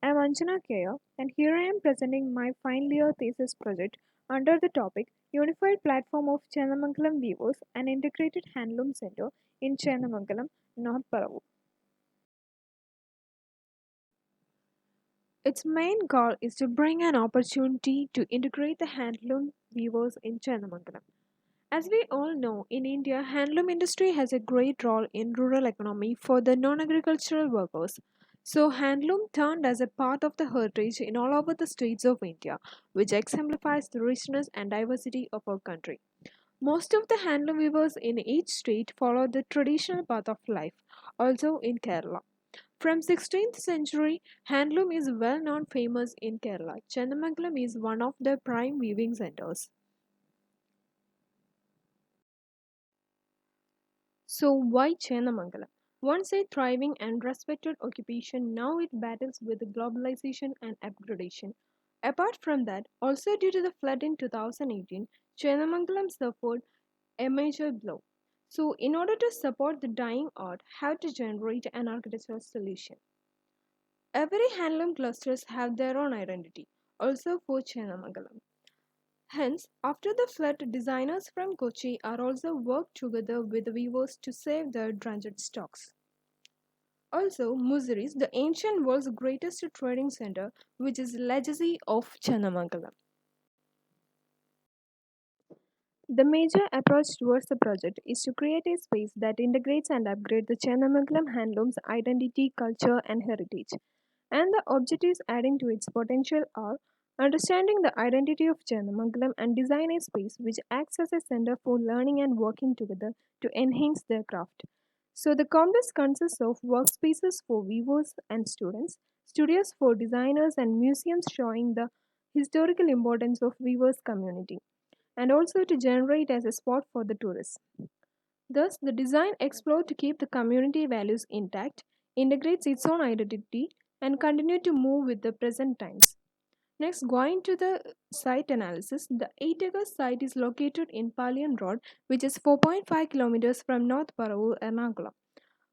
I'm Anjana Kaya, and here I am presenting my final year thesis project under the topic Unified Platform of Chenamangalam Weavers and Integrated Handloom Center in Chenamangalam, North Paravu. Its main goal is to bring an opportunity to integrate the handloom weavers in Chenamangalam. As we all know, in India, handloom industry has a great role in rural economy for the non-agricultural workers. So handloom turned as a part of the heritage in all over the states of India, which exemplifies the richness and diversity of our country. Most of the handloom weavers in each state follow the traditional path of life, also in Kerala. From 16th century, handloom is well known famous in Kerala. Chandamangalam is one of the prime weaving centers. So why Chenamangalam? Once a thriving and respected occupation, now it battles with globalization and upgradation. Apart from that, also due to the flood in 2018, Chenamangalam suffered a major blow. So in order to support the dying art, have to generate an architectural solution. Every handloom clusters have their own identity, also for Chenamangalam. Hence, after the flood, designers from Kochi are also worked together with the weavers to save their drenched stocks. Also, Muziris, the ancient world's greatest trading center, which is legacy of Channamangalam. The major approach towards the project is to create a space that integrates and upgrades the Channamangalam handloom's identity, culture, and heritage. And the objectives adding to its potential are understanding the identity of Channamangalam and design a space which acts as a center for learning and working together to enhance their craft. So the complex consists of workspaces for weavers and students, studios for designers and museums showing the historical importance of weavers community and also to generate as a spot for the tourists. Thus, the design explored to keep the community values intact, integrates its own identity, and continue to move with the present times. Next, going to the site analysis, the 8-acre site is located in Palian Road, which is 4.5 kilometers from North Paravu, Ernakulam.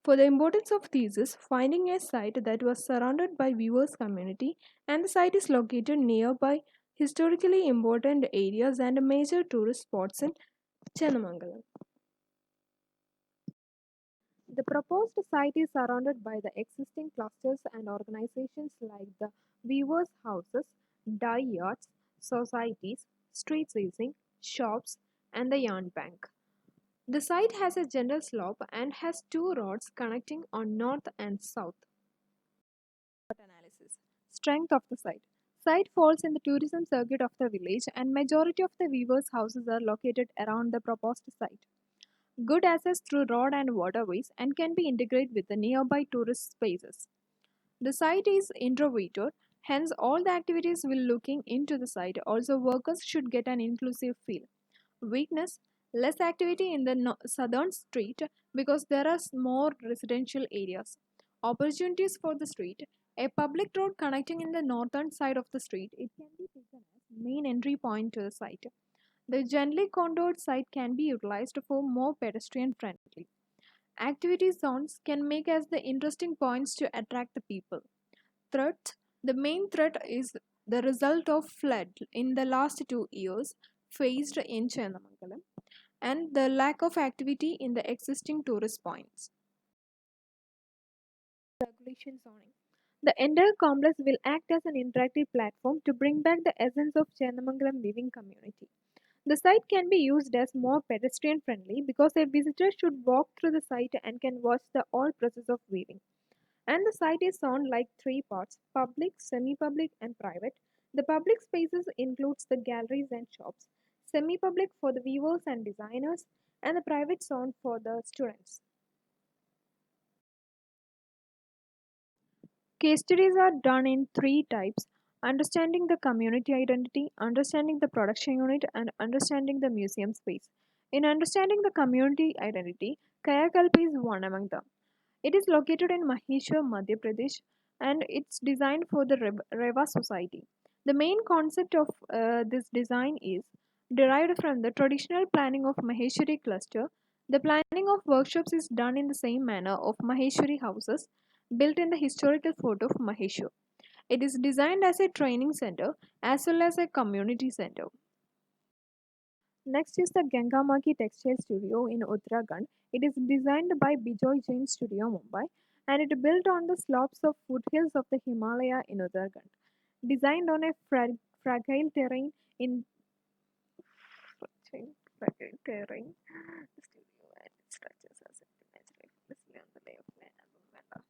For the importance of thesis, finding a site that was surrounded by viewers community and the site is located nearby historically important areas and major tourist spots in Chenamangalam. The proposed site is surrounded by the existing clusters and organizations like the Weavers' Houses, dye yards, societies, street racing, shops, and the yarn bank. The site has a gentle slope and has two roads connecting on north and south. Analysis. Strength of the site. Site falls in the tourism circuit of the village and majority of the weavers' houses are located around the proposed site. Good access through road and waterways and can be integrated with the nearby tourist spaces. The site is introverted, hence all the activities will looking into the site. Also workers should get an inclusive feel. Weakness, less activity in the southern street because there are more residential areas. Opportunities for the street, a public road connecting in the northern side of the street, it can be taken as main entry point to the site. The gently contoured site can be utilized for more pedestrian friendly. Activity zones can make as the interesting points to attract the people. Threat, the main threat is the result of flood in the last 2 years faced in Chenamangalam and the lack of activity in the existing tourist points. Regulation zoning. The entire complex will act as an interactive platform to bring back the essence of Chenamangalam living community. The site can be used as more pedestrian friendly because a visitor should walk through the site and can watch the whole process of weaving. And the site is on like three parts: public, semi public, and private. The public spaces includes the galleries and shops, semi public for the viewers and designers, and the private zone for the students. Case studies are done in three types: understanding the community identity, understanding the production unit, and understanding the museum space. In understanding the community identity, Kayakalpa is one among them. It is located in Maheshwar, Madhya Pradesh, and it's designed for the Reva society. The main concept of this design is derived from the traditional planning of Maheshwari cluster. The planning of workshops is done in the same manner of Maheshwari houses built in the historical fort of Maheshwar. It is designed as a training center as well as a community center. Next is the Gangamaki Textile Studio in Uttarakhand. It is designed by Bijoy Jain Studio, Mumbai, and it built on the slopes of foothills of the Himalaya in Uttarakhand. Designed on a fragile terrain in fragile terrain, the studio and its structures are set naturally flawlessly on the lay of land and Mumbai.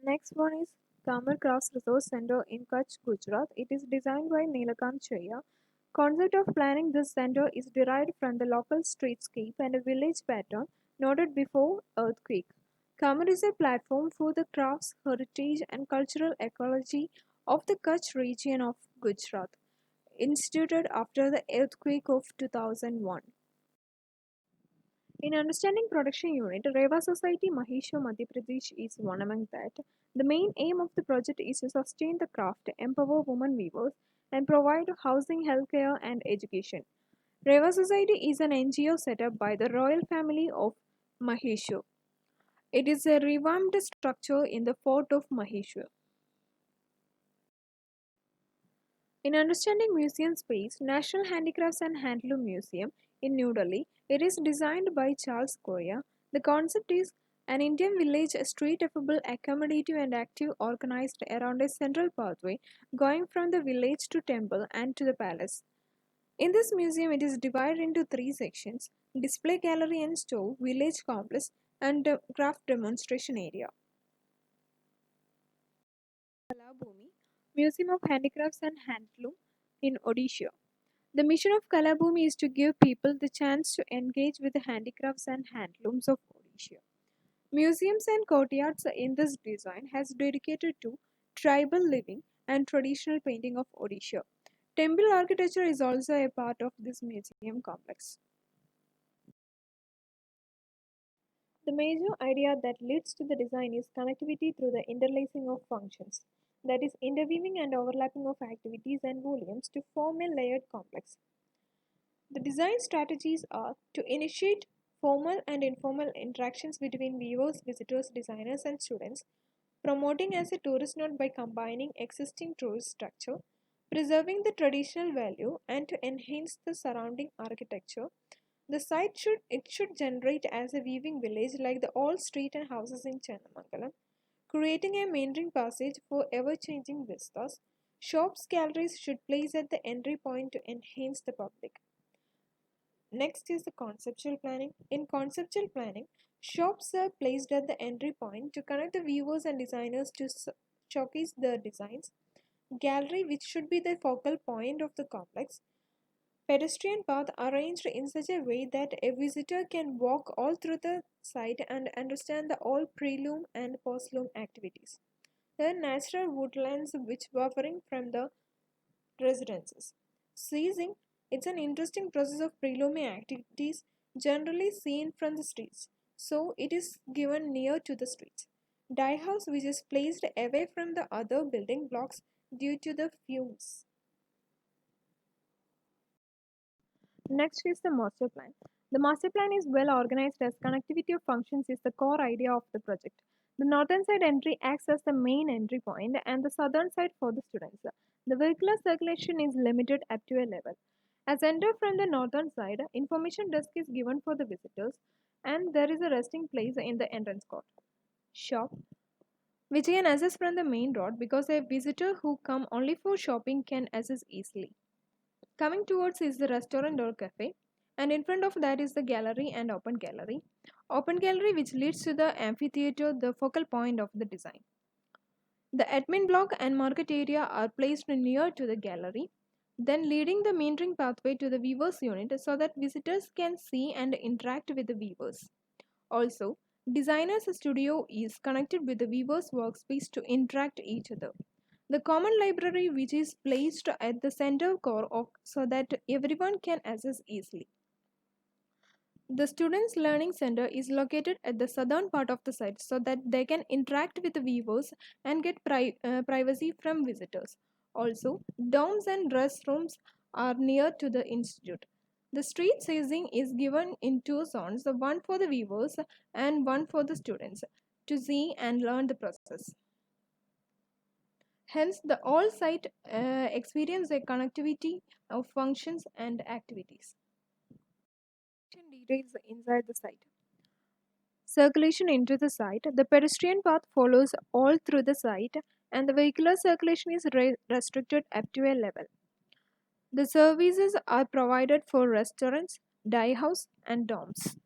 Next one is Kamal Crafts Resource Center in Kutch, Gujarat. It is designed by Neelakant Chaya. Concept of planning this center is derived from the local streetscape and a village pattern noted before earthquake. Kamal is a platform for the crafts, heritage and cultural ecology of the Kutch region of Gujarat, instituted after the earthquake of 2001. In understanding production unit, Reva Society Maheshwar Madhya Pradesh is one among that. The main aim of the project is to sustain the craft, empower women weavers, and provide housing, healthcare, and education. Reva Society is an NGO set up by the royal family of Maheshwar. It is a revamped structure in the fort of Maheshwar. In understanding museum space, National Handicrafts and Handloom Museum in New Delhi, it is designed by Charles Correa. The concept is an Indian village, a street affable, accommodative and active organized around a central pathway going from the village to temple and to the palace. In this museum, it is divided into three sections: display gallery and store, village complex, and craft demonstration area. Kalabhumi, Museum of Handicrafts and Handloom in Odisha. The mission of Kalabhumi is to give people the chance to engage with the handicrafts and handlooms of Odisha. Museums and courtyards in this design has dedicated to tribal living and traditional painting of Odisha. Temple architecture is also a part of this museum complex. The major idea that leads to the design is connectivity through the interlacing of functions, that is, interweaving and overlapping of activities and volumes to form a layered complex. The design strategies are to initiate formal and informal interactions between viewers, visitors, designers, and students, promoting as a tourist node by combining existing tourist structure, preserving the traditional value, and to enhance the surrounding architecture. The site should generate as a weaving village like the old street and houses in Channamangalam, creating a meandering passage for ever-changing vistas. Shops, galleries should place at the entry point to enhance the public. Next is the conceptual planning. In conceptual planning, shops are placed at the entry point to connect the viewers and designers to showcase their designs. Gallery, which should be the focal point of the complex. Pedestrian path arranged in such a way that a visitor can walk all through the site and understand the all pre-loom and post-loom activities. The natural woodlands which buffering from the residences. Seizing, it's an interesting process of pre-looming activities generally seen from the streets, so it is given near to the streets. Dye house, which is placed away from the other building blocks due to the fumes. Next is the master plan. The master plan is well organized as connectivity of functions is the core idea of the project. The northern side entry acts as the main entry point and the southern side for the students. The vehicular circulation is limited up to a level. As entered from the northern side, information desk is given for the visitors and there is a resting place in the entrance court. Shop, which can access from the main road because a visitor who come only for shopping can access easily. Coming towards is the restaurant or cafe, and in front of that is the gallery and open gallery. Open gallery which leads to the amphitheater, the focal point of the design. The admin block and market area are placed near to the gallery, then leading the meandering pathway to the viewers unit so that visitors can see and interact with the viewers. Also, designer's studio is connected with the viewers workspace to interact each other. The common library which is placed at the center core of, so that everyone can access easily. The students learning center is located at the southern part of the site so that they can interact with the viewers and get privacy from visitors. Also, dorms and restrooms are near to the institute. The street sizing is given in two zones, the one for the viewers and one for the students. to see and learn the process. Hence, the all site experience a connectivity of functions and activities. Details inside the site. Circulation into the site. The pedestrian path follows all through the site and the vehicular circulation is restricted up to a level. The services are provided for restaurants, dye house and dorms.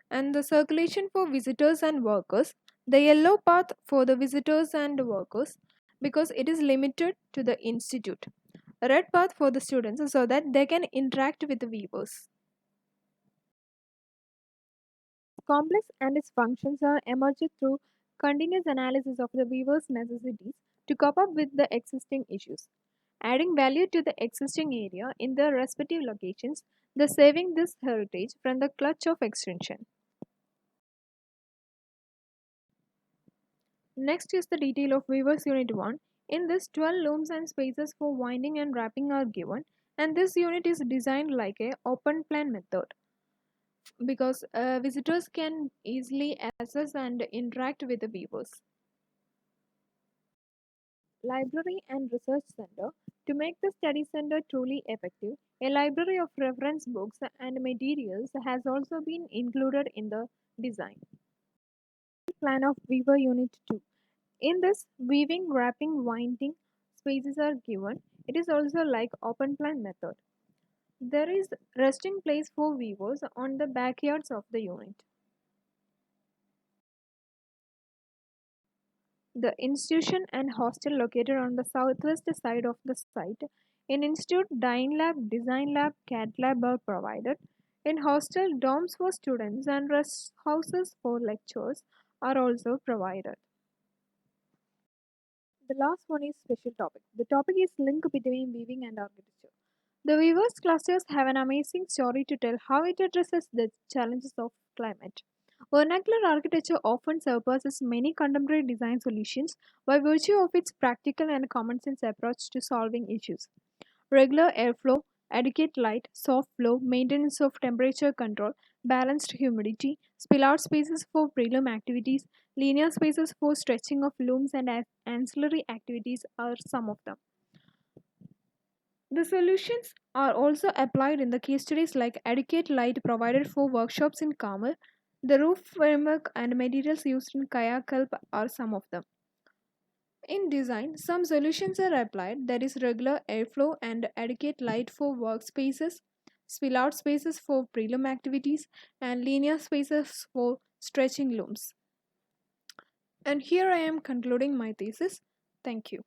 And the circulation for visitors and workers. The yellow path for the visitors and workers because it is limited to the institute. Red path for the students so that they can interact with the viewers. Complex and its functions are emerged through continuous analysis of the viewer's necessities to cope up with the existing issues, adding value to the existing area in their respective locations, thus saving this heritage from the clutch of extinction. Next is the detail of Weaver's Unit 1. In this, 12 looms and spaces for winding and wrapping are given, and this unit is designed like a open plan method because visitors can easily access and interact with the viewers. Library and Research Center. To make the study center truly effective, a library of reference books and materials has also been included in the design. Plan of Weaver Unit 2. In this, weaving, wrapping, winding spaces are given. It is also like open plan method. There is resting place for weavers on the backyards of the unit. The institution and hostel located on the southwest side of the site. In institute, dyeing lab, design lab, CAD lab are provided. In hostel, dorms for students and rest houses for lecturers are also provided. The last one is special topic. The topic is link between weaving and architecture. The weavers clusters have an amazing story to tell how it addresses the challenges of climate. Vernacular architecture often surpasses many contemporary design solutions by virtue of its practical and common sense approach to solving issues. Regular airflow, adequate light, soft flow, maintenance of temperature control, balanced humidity, spill out spaces for preloom activities, linear spaces for stretching of looms and ancillary activities are some of them. The solutions are also applied in the case studies like adequate light provided for workshops in Carmel, the roof framework and materials used in kayak help are some of them. In design, some solutions are applied that is regular airflow and adequate light for workspaces, spill out spaces for preloom activities, and linear spaces for stretching looms. And here I am concluding my thesis. Thank you.